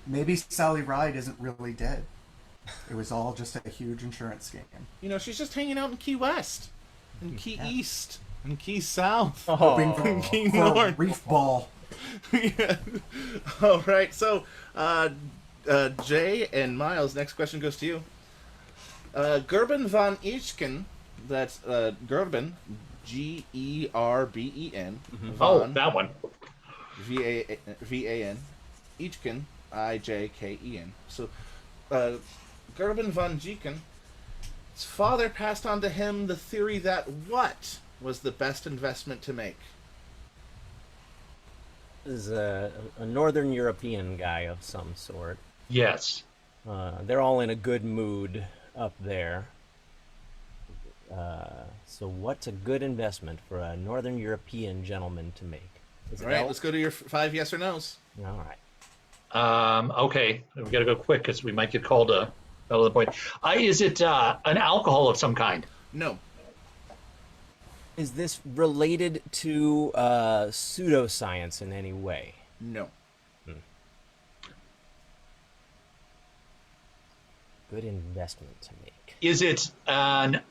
Maybe Sally Ride isn't really dead. It was all just a huge insurance scam. You know, she's just hanging out in Key West, and Key East, and Key South, Hoping and Key for a North. reef ball. Yeah. All right. So, Jay and Miles, next question goes to you. Gerben von Ichken, that's Gerben, Gerben, Oh, von, that one. V-A-N, Ichken, I-J-K-E-N. So, Gerben von Ichken His father passed on to him the theory that what was the best investment to make? This is a Northern European guy of some sort. Yes. They're all in a good mood up there. So what's a good investment for a Northern European gentleman to make? Is it All right, elk? let's go to your 5 yes or no's. All right. Okay, we got to go quick because we might get called out of the point. Is it an alcohol of some kind? No. Is this related to pseudoscience in any way? No. Good investment to make. Is it not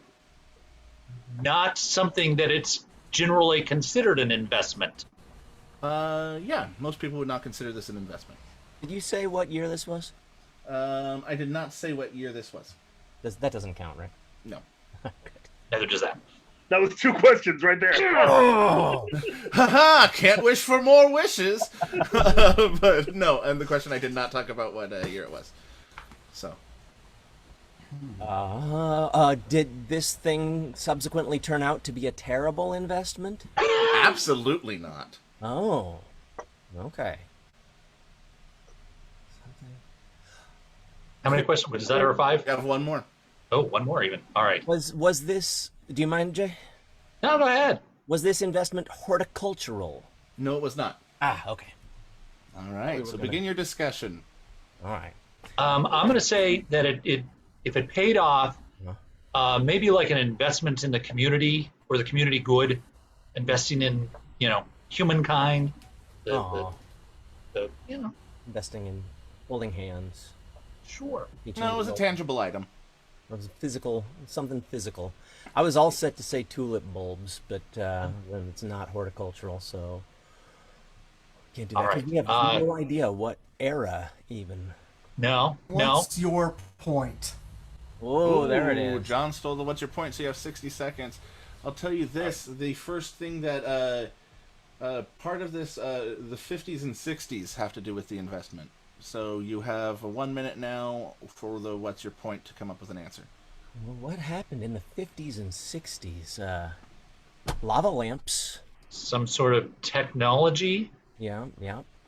something that it's generally considered an investment? Yeah, most people would not consider this an investment. Did you say what year this was? I did not say what year this was. That doesn't count, right? No. Neither does that. That was 2 questions right there. Haha, can't wish for more wishes. But no, and the question I did not talk about what year it was. So, Did this thing subsequently turn out to be a terrible investment? absolutely not. Oh, okay. How many questions? Is that over 5? You have one more. Oh, one more even. All right. Was this? Do you mind, Jay? No, go ahead. Was this investment horticultural? No, it was not. Ah, okay. All right, were so gonna- begin your discussion. All right. I'm going to say that if it paid off, maybe like an investment in the community or the community good, investing in humankind, Aw, the investing in holding hands. sure. teaching No, it was a people- tangible item. It was physical, something physical. I was all set to say tulip bulbs, but then it's not horticultural, so can't do that. All 'Cause right, we have no idea what era even. No. What's your point? Oh, there it Ooh, is. John stole the what's your point, so you have 60 seconds. I'll tell you this, the first thing that part of this, the 50s and 60s have to do with the investment. So you have 1 minute now for the what's your point to come up with an answer. Well, what happened in the 50s and 60s? Lava lamps. Some sort of technology. Yeah,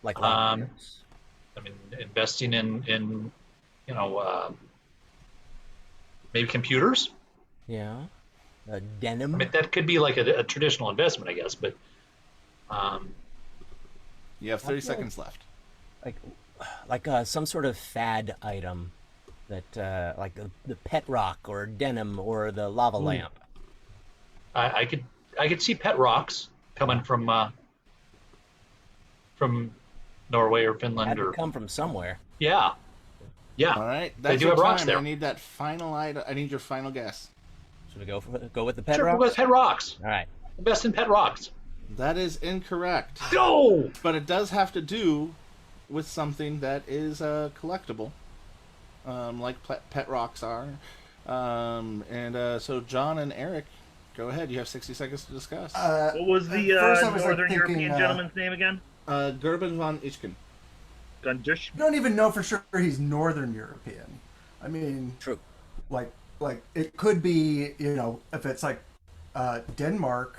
like lava Um, lamps. I mean, investing in maybe computers. Yeah. Denim. I mean, that could be like a traditional investment, I guess. But You have 30 feel like- seconds left. like some sort of fad item that like the pet rock or denim or the lava lamp. I could see pet rocks coming from Norway or Had Finland to or come from somewhere. yeah. All right, that's do your have rocks time. there. I need that final item. I need your final guess. Should we go with the pet Sure, rock? we'll go with pet rocks. All right. Invest in pet rocks. That is incorrect. Go! But it does have to do with something that is collectible, like pet rocks are. So John and Eric, go ahead. You have 60 seconds to discuss. What was the At first I was, like, Northern thinking, European gentleman's name again? Gerben von Ichken. Gundush? You don't even know for sure he's Northern European. I mean, True. like it could be, if it's like Denmark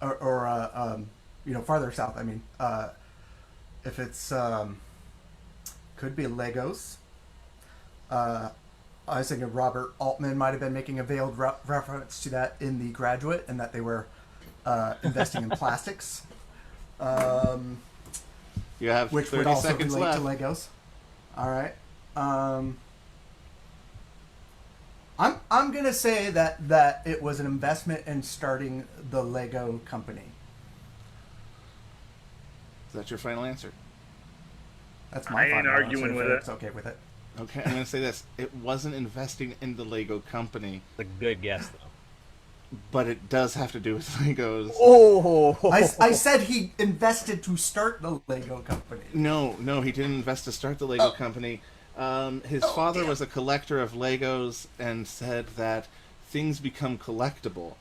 or farther south. I mean, if it's could be Legos. I was thinking Robert Altman might have been making a veiled reference to that in The Graduate, and that they were investing in plastics, You have which 30 would also seconds relate left. to Legos. All right. I'm gonna say that it was an investment in starting the Lego company. Is that your final answer? That's I my ain't final arguing answer, with if it. Eric's okay with it. Okay, I'm going to say this. It wasn't investing in the Lego company, It's a good guess, though. but it does have to do with Legos. Oh, I said he invested to start the Lego company. No, he didn't invest to start the Lego company. His father damn. was a collector of Legos and said that things become collectible.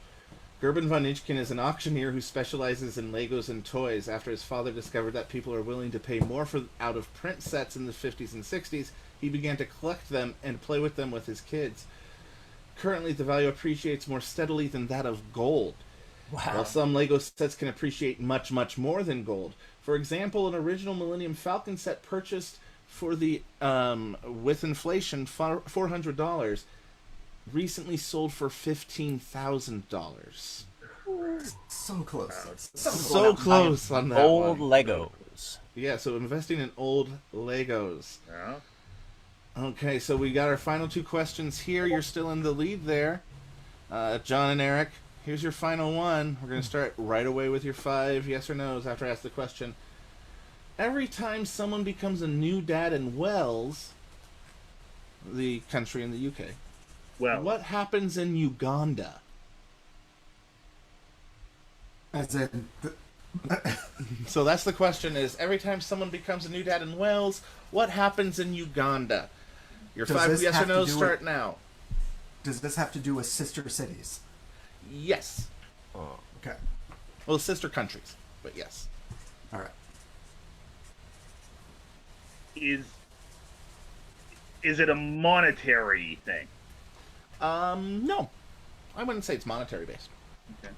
Gerben von Ichken is an auctioneer who specializes in Legos and toys. After his father discovered that people are willing to pay more for out-of-print sets in the 50s and 60s, he began to collect them and play with them with his kids. Currently, the value appreciates more steadily than that of gold, Wow. while some Lego sets can appreciate much, much more than gold. For example, an original Millennium Falcon set purchased for the with inflation $400 recently sold for $15,000. So close. So close on that Old one. Legos. Yeah, so investing in old Legos. Yeah. Okay, so we got our final two questions here. You're still in the lead there. John and Eric, here's your final one. We're going to start right away with your 5 yes or no's after I ask the question. Every time someone becomes a new dad in Wales, the country in the UK, Well, what happens in Uganda? As in, So that's the question is, every time someone becomes a new dad in Wales, what happens in Uganda? Your Does 5 this yes or have to no's do start with- now. does this have to do with sister cities? Yes. Okay. Well, sister countries, but yes. All right. is it a monetary thing? No. I wouldn't say it's monetary based. Okay.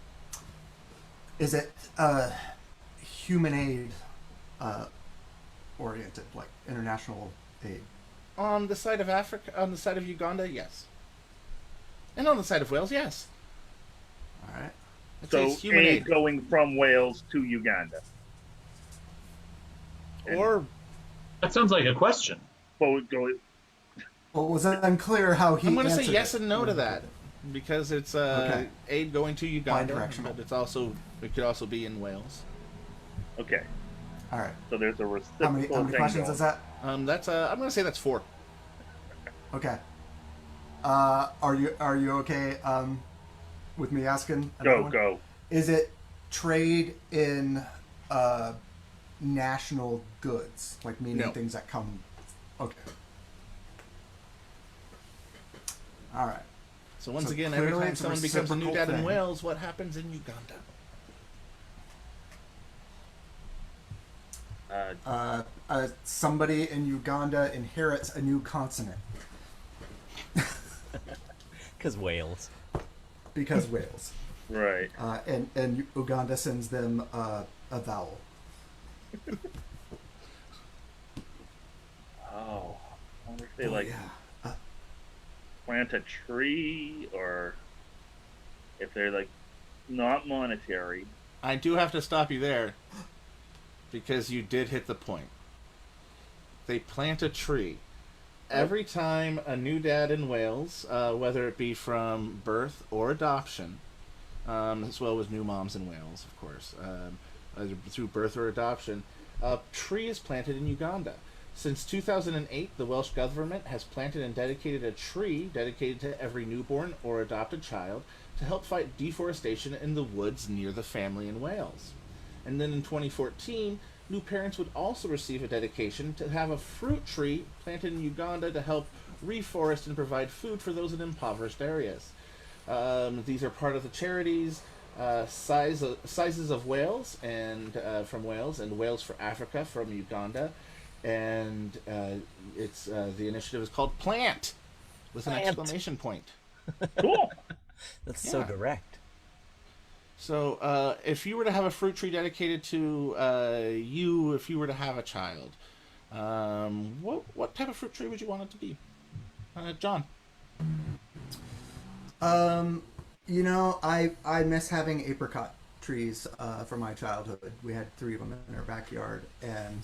Is it human aid oriented, like international aid? On the side of Africa, on the side of Uganda, yes. And on the side of Wales, yes. All right. I'd say So it's human aid aid. going from Wales to Uganda. Or That sounds like a question. Well, go. Well, was it unclear how he? I'm going to say answered yes it? and no to that because it's Okay. aid going to Uganda, Bi-directional. but it could also be in Wales. Okay. All right. So there's a How reciprocal many thing questions going. is that? That's I'm going to say that's 4. Okay. Are you okay with me asking? another Go, one? go. Is it trade in national goods, like meaning No. things that come? Okay. All right. So once So again, every clearly time it's a someone becomes a new reciprocal dad in thing. Wales, what happens in Uganda? Somebody in Uganda inherits a new consonant Because Wales. because Wales, Right. and Uganda sends them a vowel. Oh. I wonder if they Oh, like yeah. plant a tree, or if they're like not monetary. I do have to stop you there because you did hit the point. They plant a tree. Every time a new dad in Wales, whether it be from birth or adoption, as well as new moms in Wales, of course, either through birth or adoption, a tree is planted in Uganda. Since 2008, the Welsh government has planted and dedicated a tree dedicated to every newborn or adopted child to help fight deforestation in the woods near the family in Wales. And then in 2014, new parents would also receive a dedication to have a fruit tree planted in Uganda to help reforest and provide food for those in impoverished areas. These are part of the charities Sizes of Wales and from Wales, and Wales for Africa from Uganda, and it's the initiative is called Plant with an Plant. exclamation point. Cool. That's so Yeah. direct. So, if you were to have a fruit tree dedicated to you, if you were to have a child, what type of fruit tree would you want it to be, John? I miss having apricot trees from my childhood. We had 3 of them in our backyard, and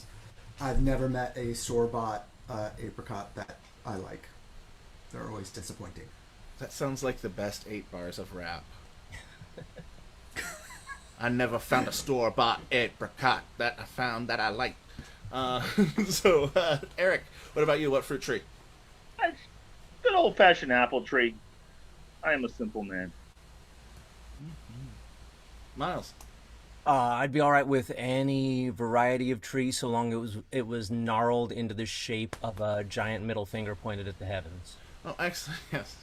I've never met a store-bought apricot that I like. They're always disappointing. That sounds like the best 8 bars of rap. I never found a store-bought apricot that I found that I liked. So, Eric, what about you? What fruit tree? Good old-fashioned apple tree. I am a simple man. Miles. I'd be all right with any variety of tree so long it was gnarled into the shape of a giant middle finger pointed at the heavens. Oh, excellent. Yes.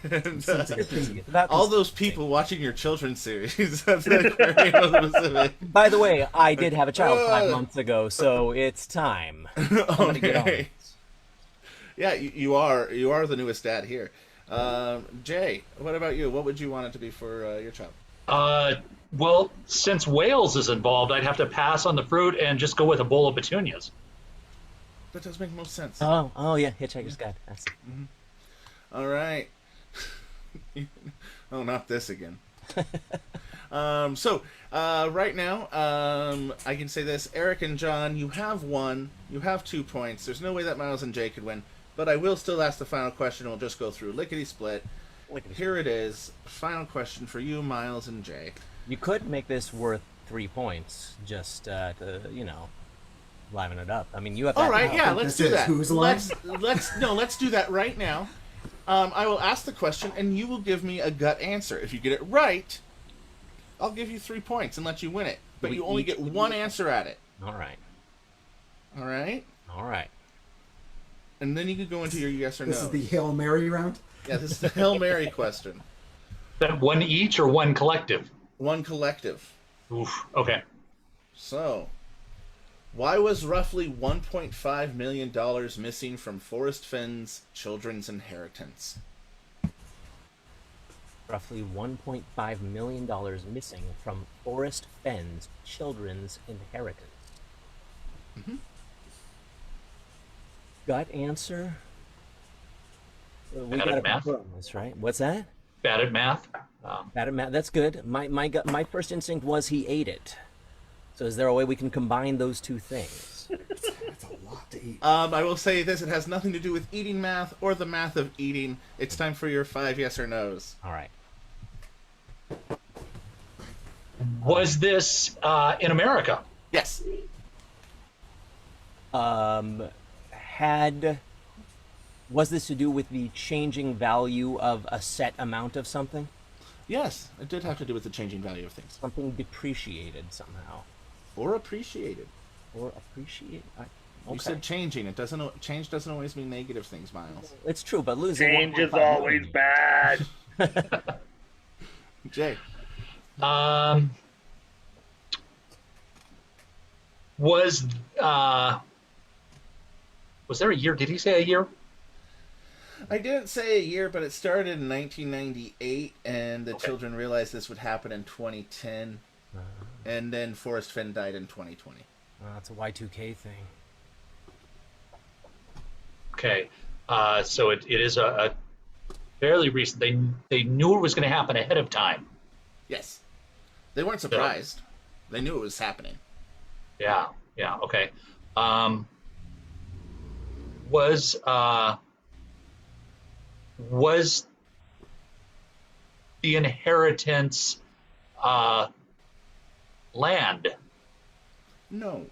And, Seems like a theme. That all was- those people watching your children's series. That's like very specific. By the way, I did have a child 5 months ago, so it's time. I'm gonna get on Okay. it. Yeah, you are the newest dad here. Jay, what about you? What would you want it to be for your child? Well, since Wales is involved, I'd have to pass on the fruit and just go with a bowl of petunias. That does make most sense. Oh yeah, Hitchhiker's Guide. That's All right. Oh, not this again. Right now, I can say this: Eric and John, you have won. You have 2 points. There's no way that Miles and Jay could win, but I will still ask the final question. We'll just go through lickety split. Here it is. Final question for you, Miles and Jay. You could make this worth 3 points, just to liven it up. I mean, you have. All right, yeah, let's do that. Who's line? Let's do that right now. I will ask the question, and you will give me a gut answer. If you get it right, I'll give you 3 points and let you win it. But you only get one answer at it. All right. All right? All right. And then you can go into your yes or no. This is the Hail Mary round. Yeah, this is the Hail Mary question. That one each or one collective? One collective. Oof. Okay. So, why was roughly $1.5 million missing from Forrest Fenn's children's inheritance? Roughly $1.5 million missing from Forrest Fenn's children's inheritance. Mm-hmm. Gut answer? We Bad gotta at math. confirm this, right? What's that? Bad at math. Bad at math. That's good. My first instinct was he ate it. So is there a way we can combine those two things? That's a lot to eat. I will say this: it has nothing to do with eating math or the math of eating. It's time for your 5 yes or nos. All right. Was this in America? Yes. Was this to do with the changing value of a set amount of something? Yes, it did have to do with the changing value of things. Something depreciated somehow. Or appreciated. Or appreciate. You said changing. Change doesn't always mean negative things, Miles. It's true, but losing Change is 1.5 always million. bad. Jay. Was there a year? Did he say a year? I didn't say a year, but it started in 1998, and the children realized this would happen in 2010, and then Forrest Fenn died in 2020. It's a Y2K thing. Okay, so it is a fairly recent. They knew it was going to happen ahead of time. Yes. They weren't surprised. They knew it was happening. Yeah. Okay. Was the inheritance land? No.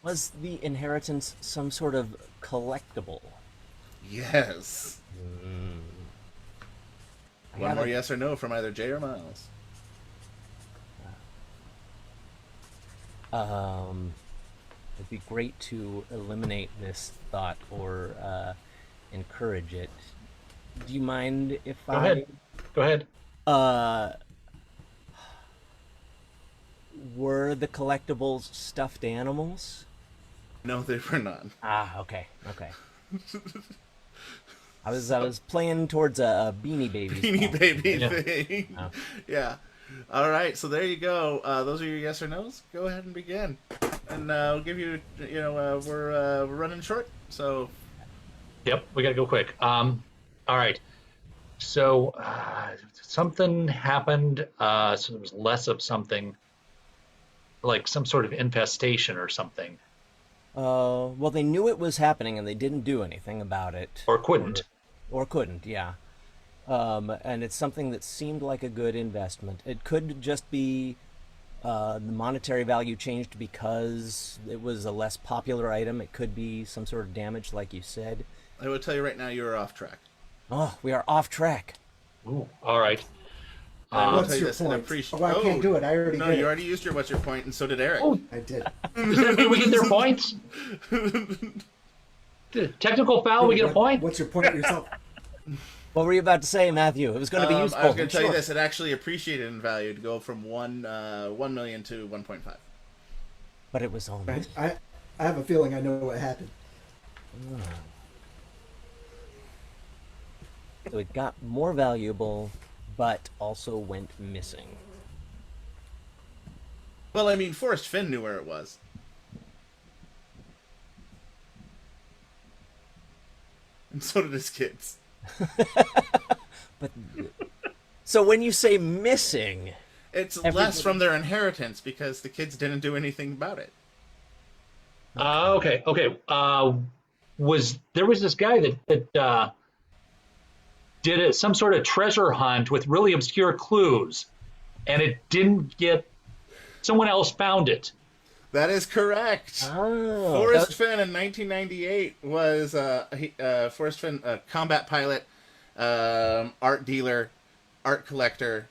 Was the inheritance some sort of collectible? Yes. I One gotta- more yes or no from either Jay or Miles. It'd be great to eliminate this thought or encourage it. Do you mind if Go ahead. Were the collectibles stuffed animals? No, they were not. Okay. I was playing towards a Beanie Babies. Beanie ball. Baby Yeah. thing. Oh. Yeah. All right, so there you go. Those are your yes or nos. Go ahead and begin. And I'll give you, we're running short, so Yep, we got to go quick. All right. So something happened. So there was less of something, like some sort of infestation or something, Well, they knew it was happening and they didn't do anything about it. or couldn't. Or couldn't, yeah. And it's something that seemed like a good investment. It could just be the monetary value changed because it was a less popular item. It could be some sort of damage, like you said. I will tell you right now, you are off track. Oh, we are off track. Ooh, all right. I will What's tell you your this, and point? appreciate. Oh, I can't do it. I already No, did you it. already used your what's your point, and so did Eric. Oh, I did. does that mean we get their points? Technical foul, we get a point? What's your point yourself? What were you about to say, Matthew? It was going to be useful. I was going I'm to tell you sure. this: it actually appreciated in value to go from 1 million to 1.5. But it was almost. I have a feeling I know what happened. So it got more valuable, but also went missing. Well, I mean, Forrest Finn knew where it was. And so did his kids. But so when you say missing, It's less Everybody- from their inheritance because the kids didn't do anything about it. Okay. There was this guy that did some sort of treasure hunt with really obscure clues, and it didn't get. Someone else found it. That is correct. oh, Forrest Finn in 1998 was Forrest Finn, a combat pilot, art dealer, art collector,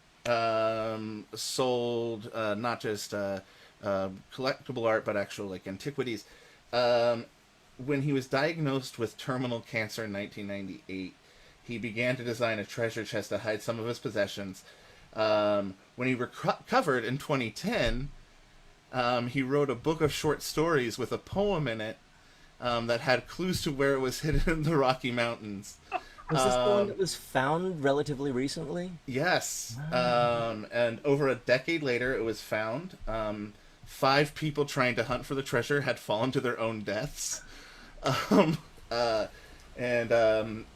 sold not just collectible art but actual like antiquities. When he was diagnosed with terminal cancer in 1998, he began to design a treasure chest to hide some of his possessions. When he recovered in 2010, he wrote a book of short stories with a poem in it that had clues to where it was hidden in the Rocky Mountains. was this the one that was found relatively recently? Yes. And over a decade later, it was found. 5 people trying to hunt for the treasure had fallen to their own deaths.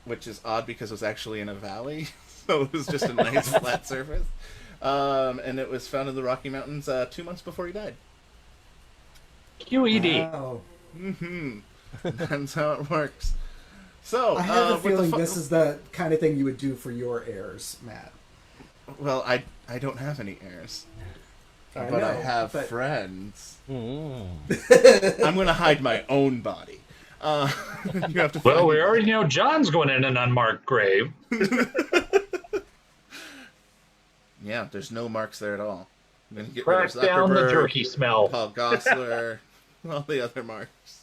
Which is odd because it was actually in a valley. So it was just a nice flat surface. And it was found in the Rocky Mountains 2 months before he died. QED. Wow. That's how it works. So I have a with the feeling fu- this is the kind of thing you would do for your heirs, Matt. Well, I don't have any heirs, I but know, I have but- friends. Mm. I'm gonna hide my own body. You have to. Well, find- we already know John's going in an unmarked grave. Yeah, there's no marks there at all. I'm gonna get rid Crack of down the Zuckerberg, jerky smell. Paul Gosselaar, all the other marks.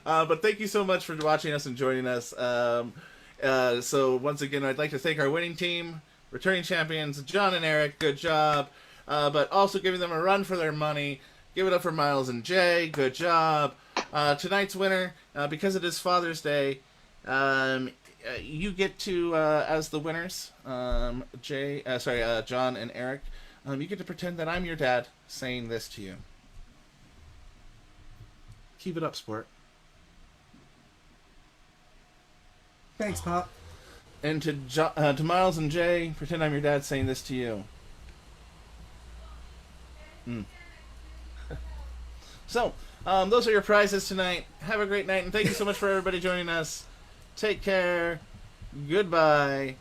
But thank you so much for watching us and joining us. So once again, I'd like to thank our winning team, returning champions, John and Eric. Good job. But also giving them a run for their money. Give it up for Miles and Jay. Good job. Tonight's winner, because it is Father's Day, you get to, as the winners, John and Eric, you get to pretend that I'm your dad saying this to you. Keep it up, sport. Thanks, Pop. And to Miles and Jay, pretend I'm your dad saying this to you. So, those are your prizes tonight. Have a great night, and thank you so much for everybody joining us. Take care. Goodbye.